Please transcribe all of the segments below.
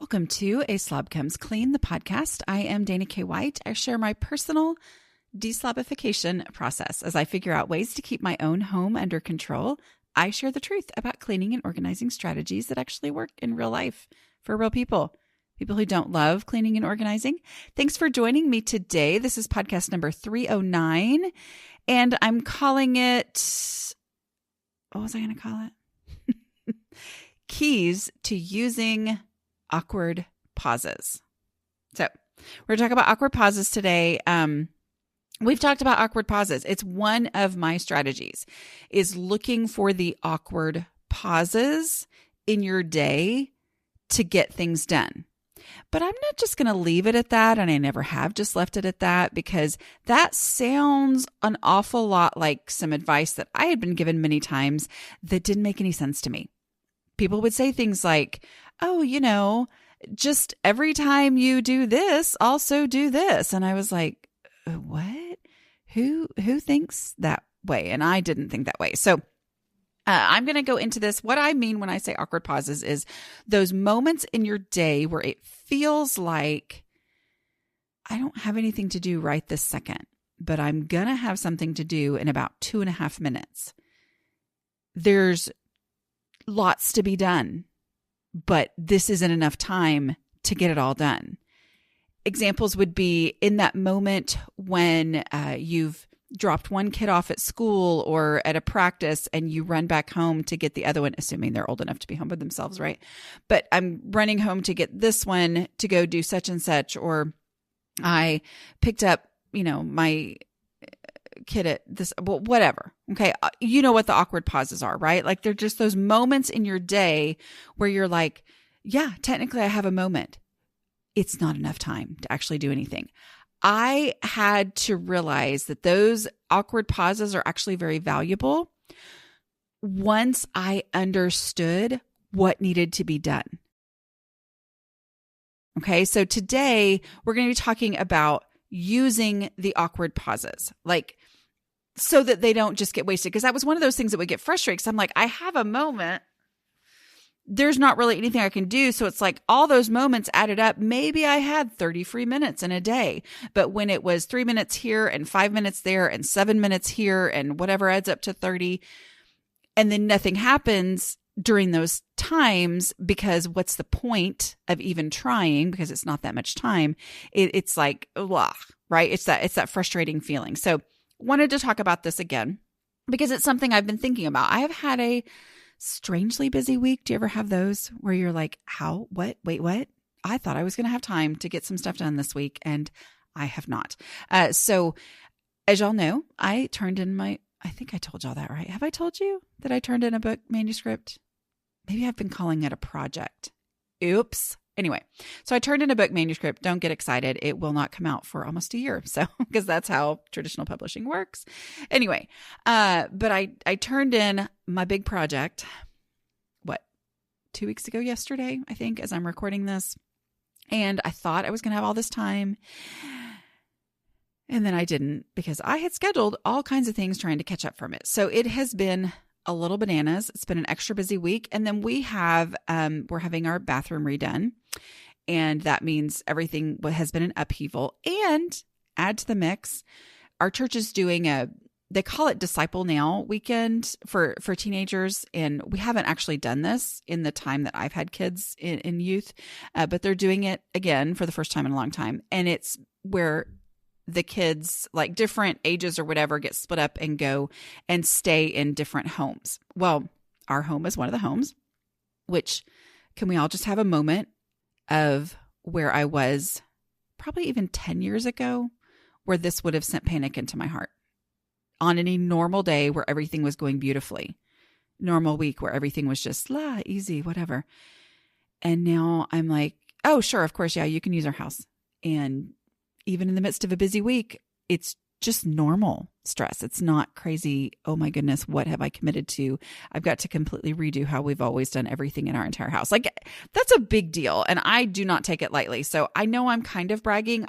Welcome to A Slob Comes Clean, the podcast. I am Dana K. White. I share my personal deslobification process. As I figure out ways to keep my own home under control, I share the truth about cleaning and organizing strategies that actually work in real life for real people who don't love cleaning and organizing. Thanks for joining me today. This is podcast number 309, and I'm calling it, what was I going to call it? Keys to using awkward pauses. So we're talking about awkward pauses today. We've talked about awkward pauses. It's one of my strategies, is looking for the awkward pauses in your day to get things done. But I'm not just going to leave it at that, and I never have just left it at that, because that sounds an awful lot like some advice that I had been given many times that didn't make any sense to me. People would say things like, oh, just every time you do this, also do this. And I was like, what? Who thinks that way? And I didn't think that way. So I'm going to go into this. What I mean when I say awkward pauses is those moments in your day where it feels like I don't have anything to do right this second, but I'm going to have something to do in about 2.5 minutes. There's lots to be done, but this isn't enough time to get it all done. Examples would be in that moment when you've dropped one kid off at school or at a practice and you run back home to get the other one, assuming they're old enough to be home by themselves, right? But I'm running home to get this one to go do such and such, or I picked up, my kid at this, well, whatever. Okay. You know what the awkward pauses are, right? Like they're just those moments in your day where you're like, yeah, technically I have a moment. It's not enough time to actually do anything. I had to realize that those awkward pauses are actually very valuable once I understood what needed to be done. Okay. So today we're going to be talking about using the awkward pauses, like so that they don't just get wasted. Because that was one of those things that would get frustrated. Because I'm like, I have a moment. There's not really anything I can do. So it's like all those moments added up. Maybe I had 30 free minutes in a day. But when it was 3 minutes here and 5 minutes there and 7 minutes here and whatever adds up to 30, and then nothing happens during those times, because what's the point of even trying, because it's not that much time. It's like, blah, right? It's that frustrating feeling. So wanted to talk about this again because it's something I've been thinking about. I have had a strangely busy week. Do you ever have those where you're like, how, what, wait, what? I thought I was going to have time to get some stuff done this week, and I have not. So as y'all know, I turned in I think I told y'all that, right? Have I told you that I turned in a book manuscript? Maybe I've been calling it a project. Oops. Anyway, so I turned in a book manuscript. Don't get excited. It will not come out for almost a year. So, because that's how traditional publishing works. Anyway, but I turned in my big project, 2 weeks ago yesterday, I think, as I'm recording this. And I thought I was going to have all this time. And then I didn't, because I had scheduled all kinds of things trying to catch up from it. So it has been a little bananas. It's been an extra busy week. And then we're having our bathroom redone. And that means everything has been an upheaval. And add to the mix, our church is doing they call it Disciple Now weekend for teenagers. And we haven't actually done this in the time that I've had kids in youth, but they're doing it again for the first time in a long time. And it's where the kids, like different ages or whatever, get split up and go and stay in different homes. Well, our home is one of the homes, which, can we all just have a moment of where I was probably even 10 years ago, where this would have sent panic into my heart on any normal day where everything was going beautifully, normal week where everything was just easy, whatever. And now I'm like, oh, sure. Of course. Yeah. You can use our house. And even in the midst of a busy week, it's just normal stress. It's not crazy. Oh my goodness, what have I committed to? I've got to completely redo how we've always done everything in our entire house. Like, that's a big deal. And I do not take it lightly. So I know I'm kind of bragging.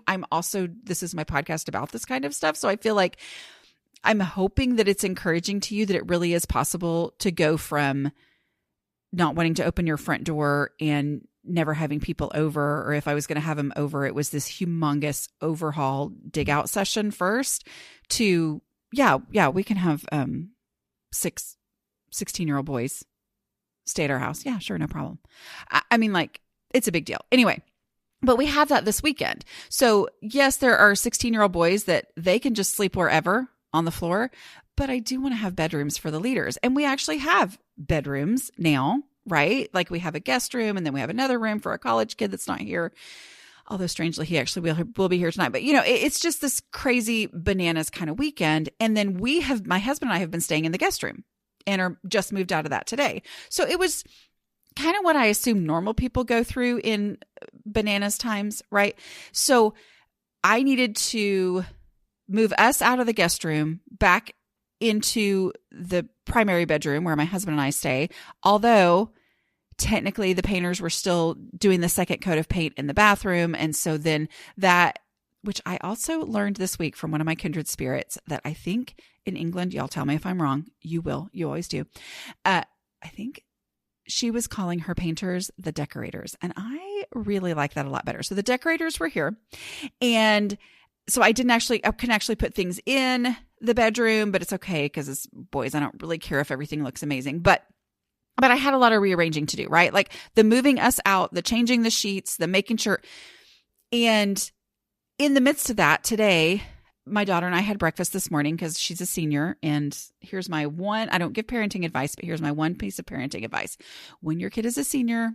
This is my podcast about this kind of stuff. So I feel like I'm hoping that it's encouraging to you that it really is possible to go from not wanting to open your front door and never having people over, or if I was going to have them over, it was this humongous overhaul dig out session first to, we can have 16-year-old boys stay at our house. Yeah, sure. No problem. I mean, like, it's a big deal. Anyway, but we have that this weekend. So yes, there are 16-year-old boys that they can just sleep wherever on the floor, but I do want to have bedrooms for the leaders. And we actually have bedrooms now, right? Like we have a guest room, and then we have another room for a college kid that's not here. Although strangely, he actually will be here tonight. But it's just this crazy bananas kind of weekend. And then my husband and I have been staying in the guest room and are just moved out of that today. So it was kind of what I assume normal people go through in bananas times, right? So I needed to move us out of the guest room back into the primary bedroom where my husband and I stay. Although technically the painters were still doing the second coat of paint in the bathroom. And so then that, which I also learned this week from one of my kindred spirits, that I think in England, y'all tell me if I'm wrong. You will. You always do. I think she was calling her painters the decorators. And I really like that a lot better. So the decorators were here. And so I can actually put things in the bedroom, but it's okay because as boys, I don't really care if everything looks amazing. But I had a lot of rearranging to do, right? Like the moving us out, the changing the sheets, the making sure. And in the midst of that today, my daughter and I had breakfast this morning because she's a senior. And here's my one, I don't give parenting advice, but here's my one piece of parenting advice. When your kid is a senior,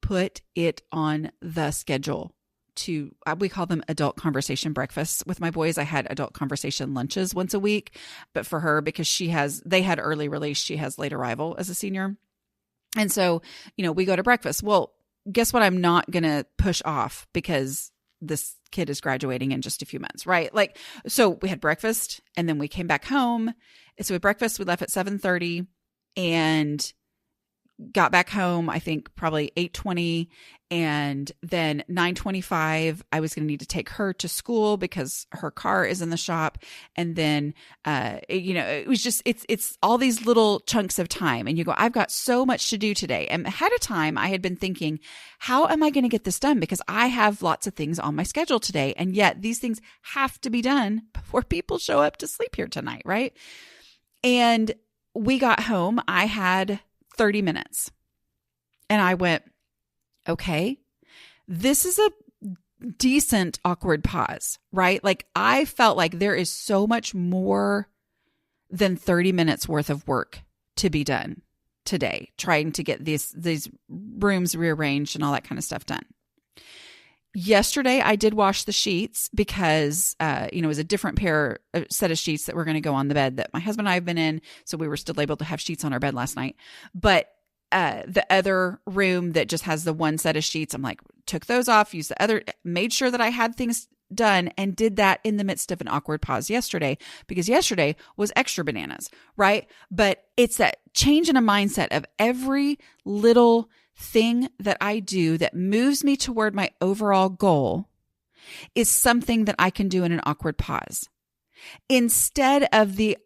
put it on the schedule. We call them adult conversation breakfasts. With my boys, I had adult conversation lunches once a week, but for her, because they had early release, she has late arrival as a senior. And so, we go to breakfast. Well, guess what? I'm not going to push off because this kid is graduating in just a few months, right? Like, so we had breakfast and then we came back home. And so with breakfast, we left at 7:30 and got back home, I think probably 8:20, and then 9:25, I was going to need to take her to school because her car is in the shop. And then, it was just, it's all these little chunks of time. And you go, I've got so much to do today. And ahead of time, I had been thinking, how am I going to get this done? Because I have lots of things on my schedule today. And yet these things have to be done before people show up to sleep here tonight, right? And we got home, I had 30 minutes. And I went, okay, this is a decent awkward pause, right? Like I felt like there is so much more than 30 minutes worth of work to be done today, trying to get these rooms rearranged and all that kind of stuff done. Yesterday, I did wash the sheets because, it was a different set of sheets that were going to go on the bed that my husband and I have been in. So we were still able to have sheets on our bed last night. But the other room that just has the one set of sheets, I'm like, took those off, used the other, made sure that I had things done, and did that in the midst of an awkward pause yesterday, because yesterday was extra bananas, right? But it's that change in a mindset of every little thing that I do that moves me toward my overall goal is something that I can do in an awkward pause. Instead of the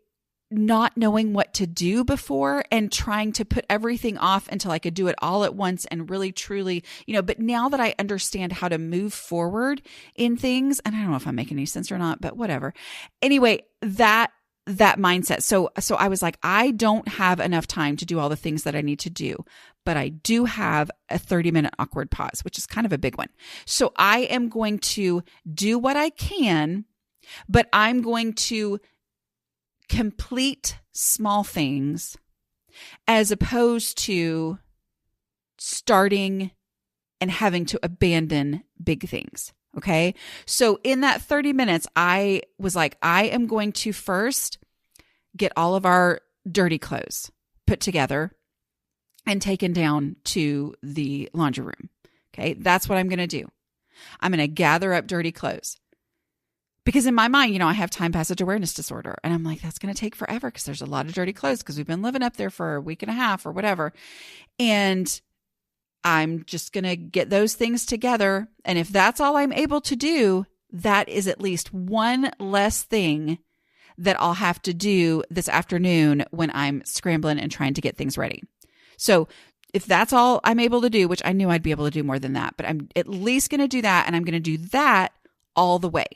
not knowing what to do before and trying to put everything off until I could do it all at once and really truly, but now that I understand how to move forward in things, and I don't know if I'm making any sense or not, but whatever. Anyway, that mindset. So I was like, I don't have enough time to do all the things that I need to do, but I do have a 30-minute awkward pause, which is kind of a big one. So I am going to do what I can, but I'm going to complete small things as opposed to starting and having to abandon big things. Okay. So in that 30 minutes, I was like, I am going to first get all of our dirty clothes put together and taken down to the laundry room. Okay. That's what I'm going to do. I'm going to gather up dirty clothes. Because in my mind, I have time passage awareness disorder. And I'm like, that's going to take forever because there's a lot of dirty clothes because we've been living up there for a week and a half or whatever. And I'm just going to get those things together. And if that's all I'm able to do, that is at least one less thing that I'll have to do this afternoon when I'm scrambling and trying to get things ready. So if that's all I'm able to do, which I knew I'd be able to do more than that, but I'm at least going to do that. And I'm going to do that all the way,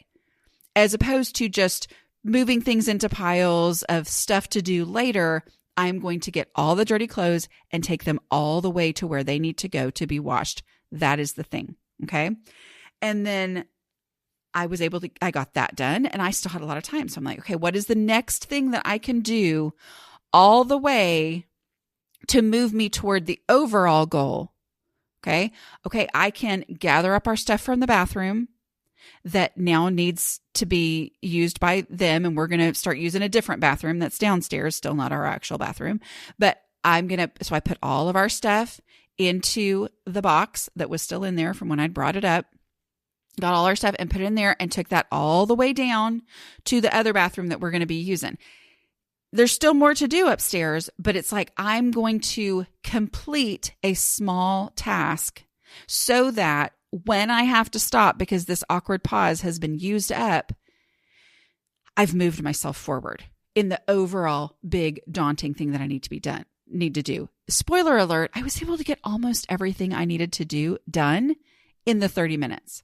as opposed to just moving things into piles of stuff to do later. I'm going to get all the dirty clothes and take them all the way to where they need to go to be washed. That is the thing. Okay. And then I got that done, and I still had a lot of time. So I'm like, okay, what is the next thing that I can do all the way to move me toward the overall goal? Okay. I can gather up our stuff from the bathroom that now needs to be used by them. And we're going to start using a different bathroom that's downstairs, still not our actual bathroom. But so I put all of our stuff into the box that was still in there from when I'd brought it up, got all our stuff and put it in there, and took that all the way down to the other bathroom that we're going to be using. There's still more to do upstairs, but it's like I'm going to complete a small task so that when I have to stop because this awkward pause has been used up, I've moved myself forward in the overall big daunting thing that I need to do. Spoiler alert, I was able to get almost everything I needed to do done in the 30 minutes.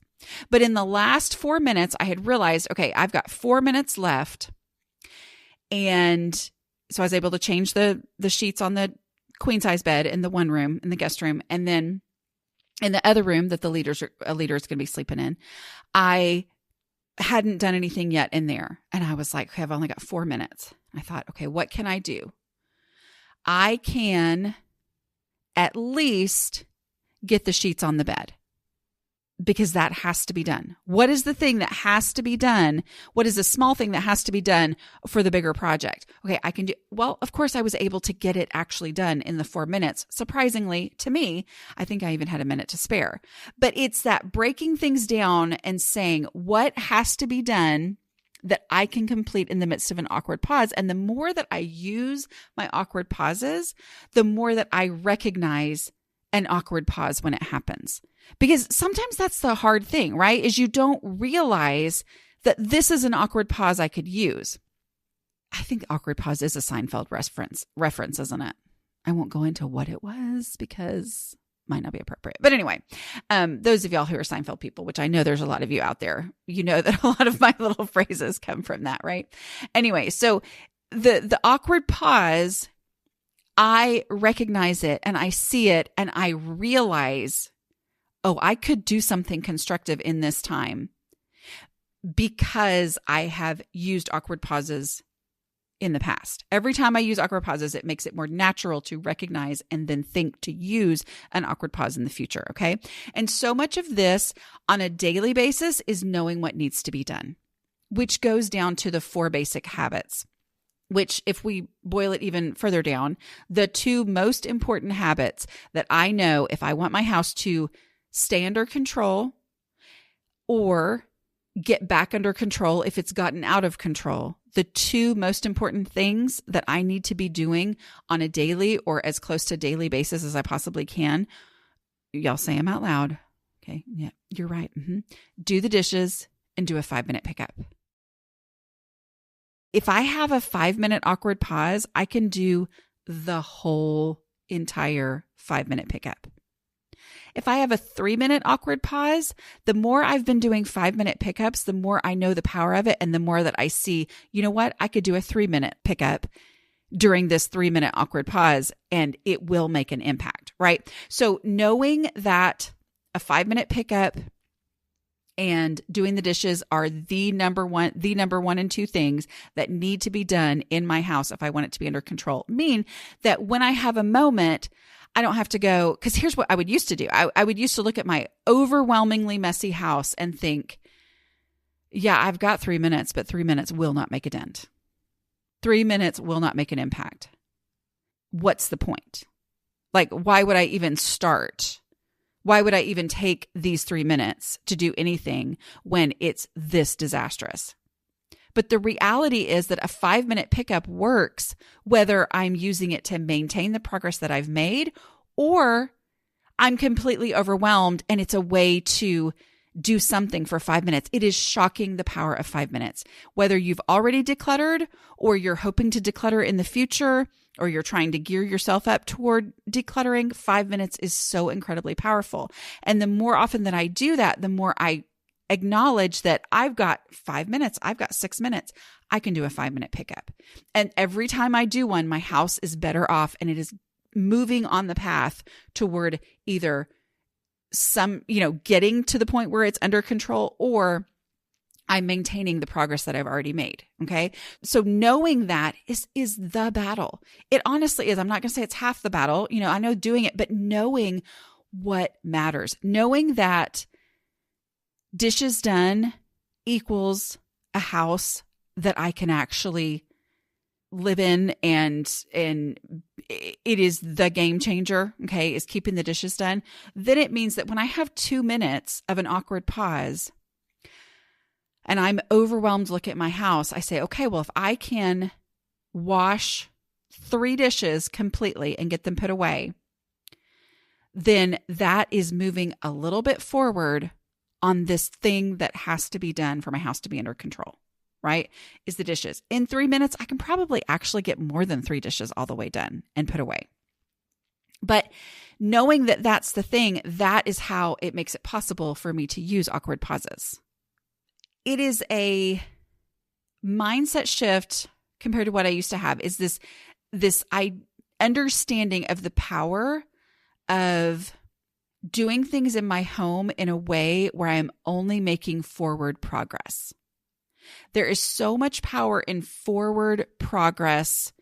But in the last 4 minutes, I had realized, okay, I've got 4 minutes left. And so I was able to change the sheets on the queen size bed in the one room, in the guest room. And then in the other room that a leader is going to be sleeping in, I hadn't done anything yet in there. And I was like, okay, I've only got 4 minutes. I thought, okay, what can I do? I can at least get the sheets on the bed, because that has to be done. What is the thing that has to be done? What is the small thing that has to be done for the bigger project? Okay, I can do, well, of course I was able to get it actually done in the 4 minutes. Surprisingly to me, I think I even had a minute to spare. But it's that breaking things down and saying what has to be done that I can complete in the midst of an awkward pause. And the more that I use my awkward pauses, the more that I recognize an awkward pause when it happens. Because sometimes that's the hard thing, right? Is you don't realize that this is an awkward pause I could use. I think awkward pause is a Seinfeld reference, isn't it? I won't go into what it was because it might not be appropriate. But anyway, those of y'all who are Seinfeld people, which I know there's a lot of you out there, you know that a lot of my little phrases come from that, right? Anyway, so the awkward pause, I recognize it and I see it and I realize, oh, I could do something constructive in this time because I have used awkward pauses in the past. Every time I use awkward pauses, it makes it more natural to recognize and then think to use an awkward pause in the future. Okay. And so much of this on a daily basis is knowing what needs to be done, which goes down to the 4 basic habits. Which, if we boil it even further down, the 2 most important habits that I know if I want my house to stay under control or get back under control if it's gotten out of control, the 2 most important things that I need to be doing on a daily or as close to daily basis as I possibly can, y'all say them out loud. Okay, yeah, you're right. Do the dishes and do a 5-minute pickup. If I have a 5-minute awkward pause, I can do the whole entire 5-minute pickup. If I have a 3-minute awkward pause, the more I've been doing 5-minute pickups, the more I know the power of it and the more that I see, you know what, I could do a 3-minute pickup during this 3-minute awkward pause and it will make an impact, right? So knowing that a 5-minute pickup and doing the dishes are the number one and 2 things that need to be done in my house if I want it to be under control, mean that when I have a moment, I don't have to go, because here's what I would used to do. I would used to look at my overwhelmingly messy house and think, yeah, I've got 3 minutes, but 3 minutes will not make a dent. 3 minutes will not make an impact. What's the point? Like, why would I even start? Why would I even take these 3 minutes to do anything when it's this disastrous? But the reality is that a 5-minute pickup works whether I'm using it to maintain the progress that I've made or I'm completely overwhelmed and it's a way to do something for 5 minutes. It is shocking the power of 5 minutes. Whether you've already decluttered or you're hoping to declutter in the future or you're trying to gear yourself up toward decluttering, 5 minutes is so incredibly powerful. And the more often that I do that, the more I acknowledge that I've got 5 minutes, I've got 6 minutes, I can do a 5-minute pickup. And every time I do one, my house is better off and it is moving on the path toward either getting to the point where it's under control, or I'm maintaining the progress that I've already made. Okay. So knowing that is the battle. It honestly is. I'm not going to say it's half the battle. I know doing it, but knowing what matters, knowing that dishes done equals a house that I can actually live in, and it is the game changer, okay, is keeping the dishes done. Then it means that when I have 2 minutes of an awkward pause and I'm overwhelmed to look at my house, I say, okay, well, if I can wash 3 dishes completely and get them put away, then that is moving a little bit forward on this thing that has to be done for my house to be under control, right? Is the dishes. In 3 minutes, I can probably actually get more than 3 dishes all the way done and put away. But knowing that that's the thing, that is how it makes it possible for me to use awkward pauses. It is a mindset shift compared to what I used to have, is this understanding of the power of doing things in my home in a way where I'm only making forward progress. There is so much power in forward progress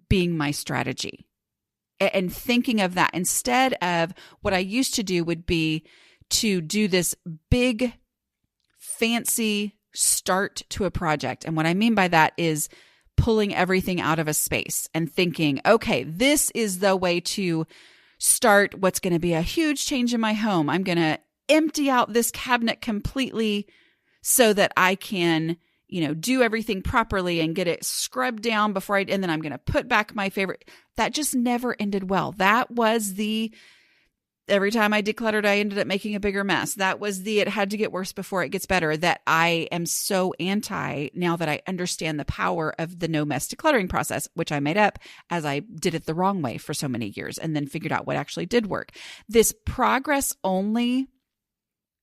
being my strategy. And thinking of that instead of what I used to do would be to do this big, fancy start to a project. And what I mean by that is pulling everything out of a space and thinking, okay, this is the way to start what's going to be a huge change in my home. I'm going to empty out this cabinet completely so that I can, do everything properly and get it scrubbed down and then I'm going to put back my favorite. That just never ended well. That was every time I decluttered, I ended up making a bigger mess. That was it had to get worse before it gets better, that I am so anti now that I understand the power of the no mess decluttering process, which I made up as I did it the wrong way for so many years and then figured out what actually did work. This progress only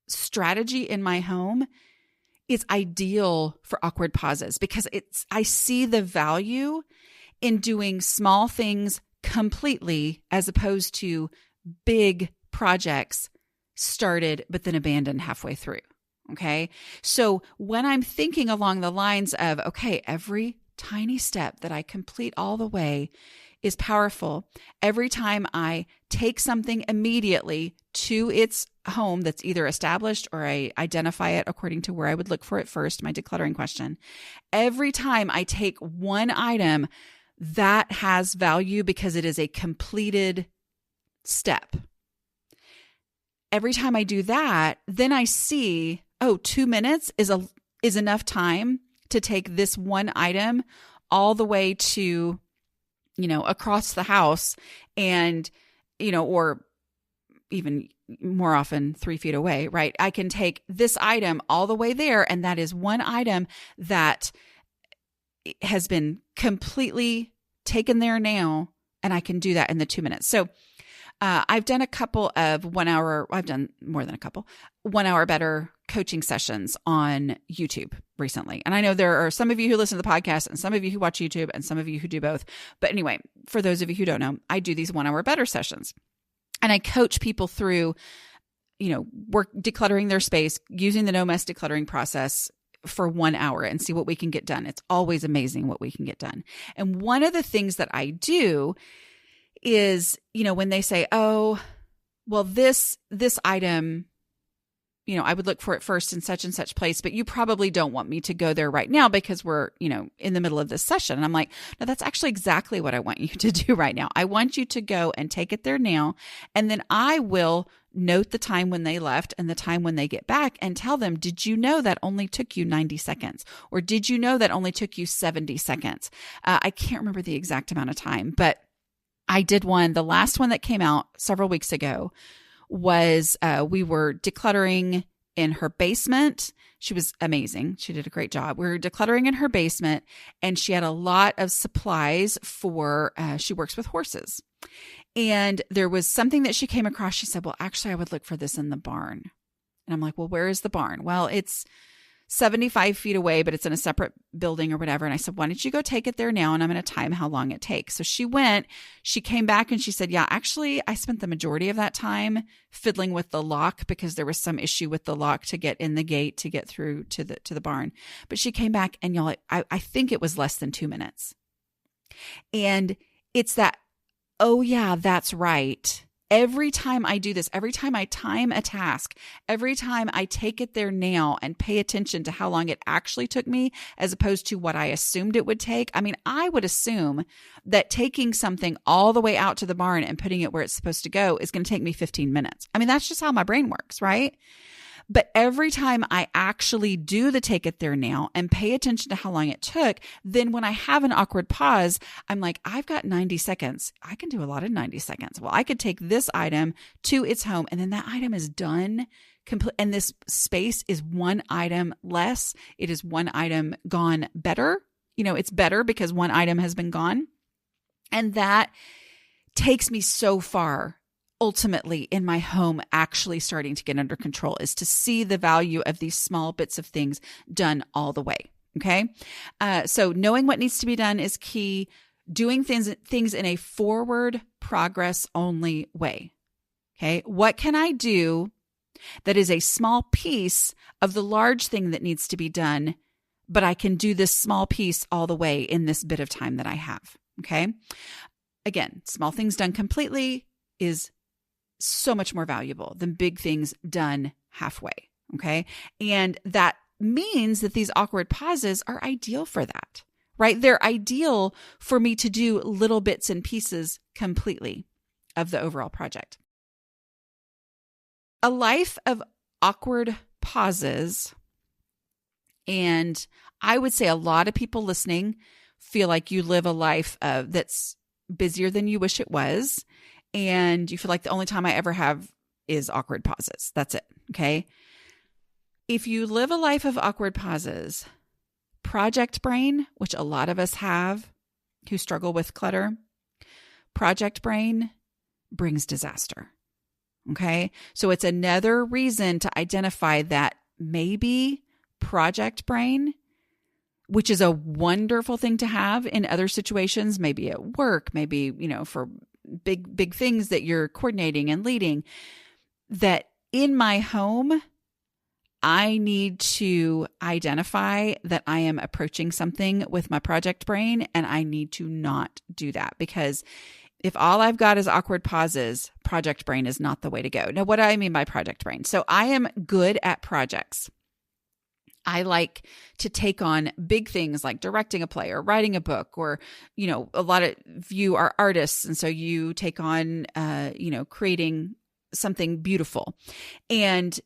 strategy in my home is ideal for awkward pauses because I see the value in doing small things completely as opposed to big projects started but then abandoned halfway through. Okay. So when I'm thinking along the lines of, okay, every tiny step that I complete all the way is powerful. Every time I take something immediately to its home that's either established or I identify it according to where I would look for it first, my decluttering question. Every time I take one item that has value because it is a completed step. Every time I do that, then I see, 2 minutes is enough time to take this one item all the way to, across the house and, or even more often 3 feet away, right? I can take this item all the way there. And that is one item that has been completely taken there now. And I can do that in the 2 minutes. So I've done a couple of 1 hour, I've done more than a couple, 1 hour better coaching sessions on YouTube recently. And I know there are some of you who listen to the podcast and some of you who watch YouTube and some of you who do both. But anyway, for those of you who don't know, I do these 1 hour better sessions and I coach people through, work decluttering their space using the no mess decluttering process for 1 hour and see what we can get done. It's always amazing what we can get done. And one of the things that I do is, when they say, oh, well, this item, I would look for it first in such and such place, but you probably don't want me to go there right now because we're, in the middle of this session. And I'm like, no, that's actually exactly what I want you to do right now. I want you to go and take it there now. And then I will note the time when they left and the time when they get back and tell them, did you know that only took you 90 seconds? Or did you know that only took you 70 seconds? I can't remember the exact amount of time, but I did one. The last one that came out several weeks ago was we were decluttering in her basement. She was amazing. She did a great job. We were decluttering in her basement, and she had a lot of supplies for, she works with horses. And there was something that she came across. She said, well, actually, I would look for this in the barn. And I'm like, well, where is the barn? Well, it's 75 feet away, but it's in a separate building or whatever. And I said, why don't you go take it there now? And I'm going to time how long it takes. So she went, she came back and she said, yeah, actually, I spent the majority of that time fiddling with the lock because there was some issue with the lock to get in the gate to get through to the barn. But she came back and y'all, I think it was less than 2 minutes. And it's that, oh yeah, that's right. Every time I do this, every time I time a task, every time I take it there now and pay attention to how long it actually took me as opposed to what I assumed it would take. I mean, I would assume that taking something all the way out to the barn and putting it where it's supposed to go is going to take me 15 minutes. I mean, that's just how my brain works, right? But every time I actually do the take it there now and pay attention to how long it took, then when I have an awkward pause, I'm like, I've got 90 seconds. I can do a lot in 90 seconds. Well, I could take this item to its home and then that item is done. And this space is one item less. It is one item gone better. You know, it's better because one item has been gone. And that takes me so far. Ultimately in my home actually starting to get under control is to see the value of these small bits of things done all the way. Okay. So knowing what needs to be done is key. Doing things in a forward progress only way. Okay. What can I do that is a small piece of the large thing that needs to be done, but I can do this small piece all the way in this bit of time that I have. Okay. Again, small things done completely is so much more valuable than big things done halfway. Okay. And that means that these awkward pauses are ideal for that, right? They're ideal for me to do little bits and pieces completely of the overall project. A life of awkward pauses. And I would say a lot of people listening feel like you live a life that's busier than you wish it was. And you feel like the only time I ever have is awkward pauses. That's it. Okay. If you live a life of awkward pauses, project brain, which a lot of us have who struggle with clutter, project brain brings disaster. Okay. So it's another reason to identify that maybe project brain, which is a wonderful thing to have in other situations, maybe at work, maybe, for big things that you're coordinating and leading, that in my home, I need to identify that I am approaching something with my project brain, and I need to not do that, because if all I've got is awkward pauses, project brain is not the way to go. Now, what do I mean by project brain? So I am good at projects. I like to take on big things like directing a play or writing a book, or, a lot of you are artists. And so you take on, creating something beautiful. And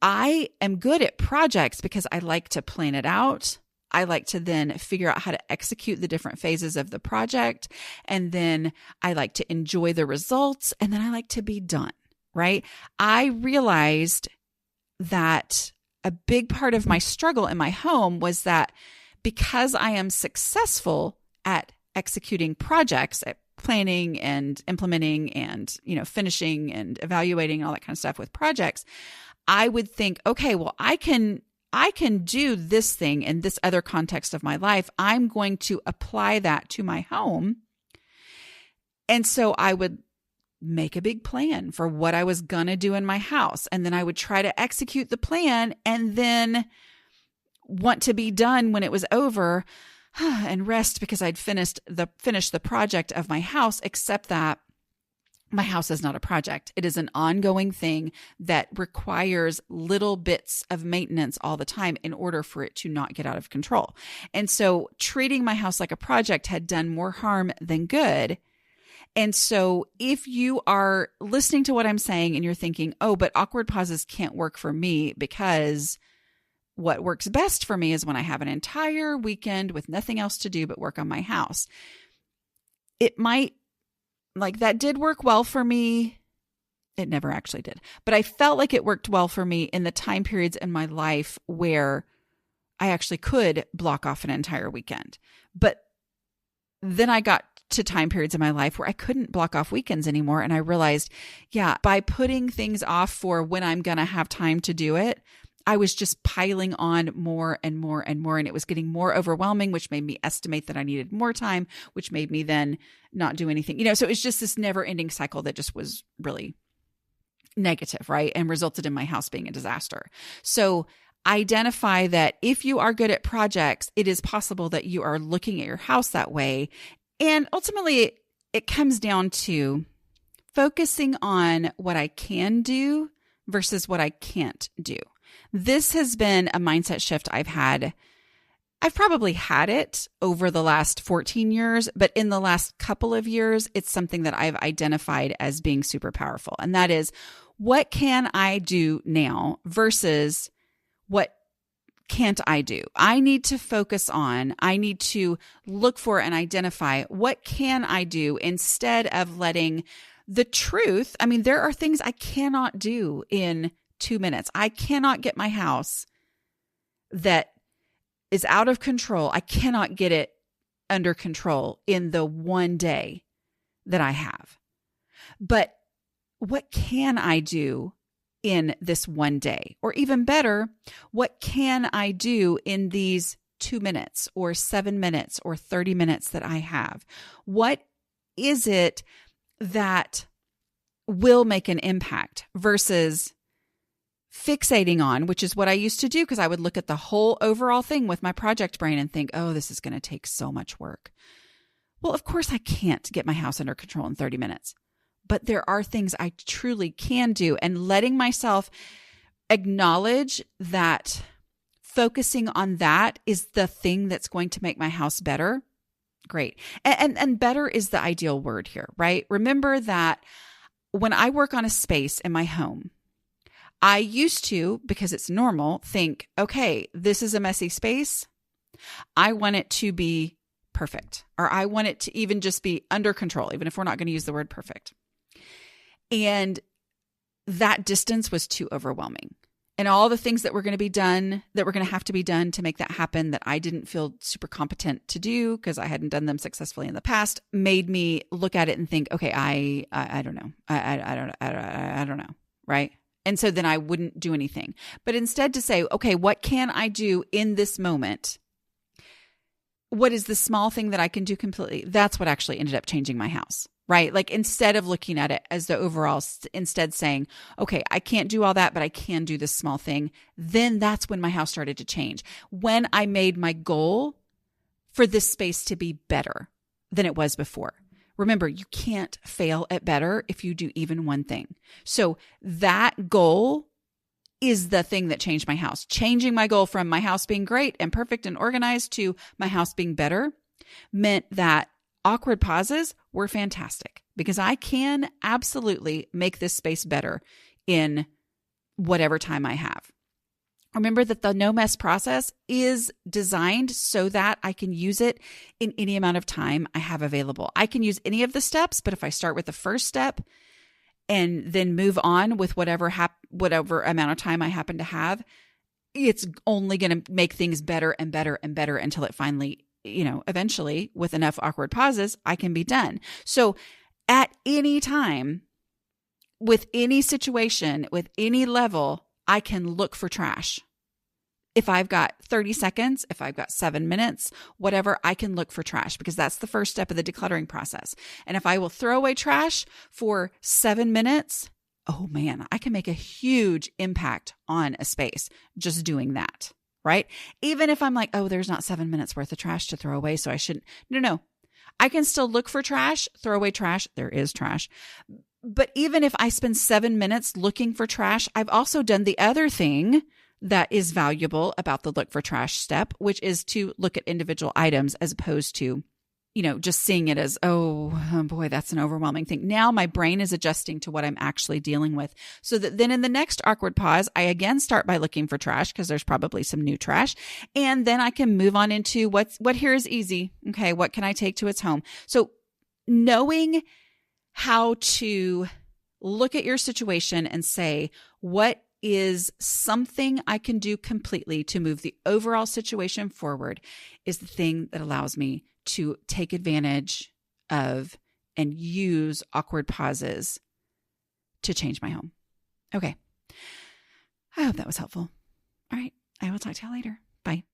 I am good at projects because I like to plan it out. I like to then figure out how to execute the different phases of the project. And then I like to enjoy the results. And then I like to be done, right? I realized that a big part of my struggle in my home was that because I am successful at executing projects, at planning and implementing and, finishing and evaluating all that kind of stuff with projects, I would think, okay, well, I can do this thing in this other context of my life. I'm going to apply that to my home. And so I would make a big plan for what I was going to do in my house. And then I would try to execute the plan and then want to be done when it was over and rest because I'd finished the project of my house, except that my house is not a project. It is an ongoing thing that requires little bits of maintenance all the time in order for it to not get out of control. And so treating my house like a project had done more harm than good. And so if you are listening to what I'm saying and you're thinking, oh, but awkward pauses can't work for me because what works best for me is when I have an entire weekend with nothing else to do but work on my house. It might, that did work well for me It never actually did. But I felt like it worked well for me in the time periods in my life where I actually could block off an entire weekend. But then I got to time periods in my life where I couldn't block off weekends anymore. And I realized, yeah, by putting things off for when I'm going to have time to do it, I was just piling on more and more and more. And it was getting more overwhelming, which made me estimate that I needed more time, which made me then not do anything. So it was just this never ending cycle that just was really negative, right? And resulted in my house being a disaster. So identify that if you are good at projects, it is possible that you are looking at your house that way. And ultimately, it comes down to focusing on what I can do versus what I can't do. This has been a mindset shift I've had. I've probably had it over the last 14 years, but in the last couple of years, it's something that I've identified as being super powerful. And that is, what can I do now versus what can't I do? I need to look for and identify what can I do instead of letting the truth. There are things I cannot do in 2 minutes. I cannot get my house that is out of control. I cannot get it under control in the one day that I have. But what can I do in this one day? Or even better, what can I do in these 2 minutes or 7 minutes or 30 minutes that I have? What is it that will make an impact versus fixating on, which is what I used to do, because I would look at the whole overall thing with my project brain and think, oh, this is going to take so much work. Well, of course I can't get my house under control in 30 minutes. But there are things I truly can do, and letting myself acknowledge that focusing on that is the thing that's going to make my house better. Great. And better is the ideal word here, right? Remember that when I work on a space in my home, I used to, because it's normal, think, okay, this is a messy space. I want it to be perfect, or I want it to even just be under control, even if we're not going to use the word perfect. And that distance was too overwhelming. And all the things that were going to be done, that were going to have to be done to make that happen, that I didn't feel super competent to do because I hadn't done them successfully in the past, made me look at it and think, okay, I don't know. I don't know. Right. And so then I wouldn't do anything, but instead to say, okay, what can I do in this moment? What is the small thing that I can do completely? That's what actually ended up changing my house. Right? Like, instead of looking at it as the overall, instead saying, okay, I can't do all that, but I can do this small thing. Then that's when my house started to change. When I made my goal for this space to be better than it was before. Remember, you can't fail at better if you do even one thing. So that goal is the thing that changed my house. Changing my goal from my house being great and perfect and organized to my house being better meant that awkward pauses were fantastic, because I can absolutely make this space better in whatever time I have. Remember that the no mess process is designed so that I can use it in any amount of time I have available. I can use any of the steps, but if I start with the first step and then move on with whatever amount of time I happen to have, it's only going to make things better and better and better until it finally, eventually, with enough awkward pauses, I can be done. So at any time, with any situation, with any level, I can look for trash. If I've got 30 seconds, if I've got 7 minutes, whatever, I can look for trash, because that's the first step of the decluttering process. And if I will throw away trash for 7 minutes, oh man, I can make a huge impact on a space just doing that. Right? Even if I'm like, oh, there's not 7 minutes worth of trash to throw away, so I shouldn't. No. I can still look for trash, throw away trash. There is trash. But even if I spend 7 minutes looking for trash, I've also done the other thing that is valuable about the look for trash step, which is to look at individual items as opposed to, just seeing it as, oh boy, that's an overwhelming thing. Now my brain is adjusting to what I'm actually dealing with, so that then in the next awkward pause, I again start by looking for trash, because there's probably some new trash. And then I can move on into what here is easy. Okay. What can I take to its home? So knowing how to look at your situation and say, what is something I can do completely to move the overall situation forward is the thing that allows me to take advantage of and use awkward pauses to change my home. Okay. I hope that was helpful. All right. I will talk to you later. Bye.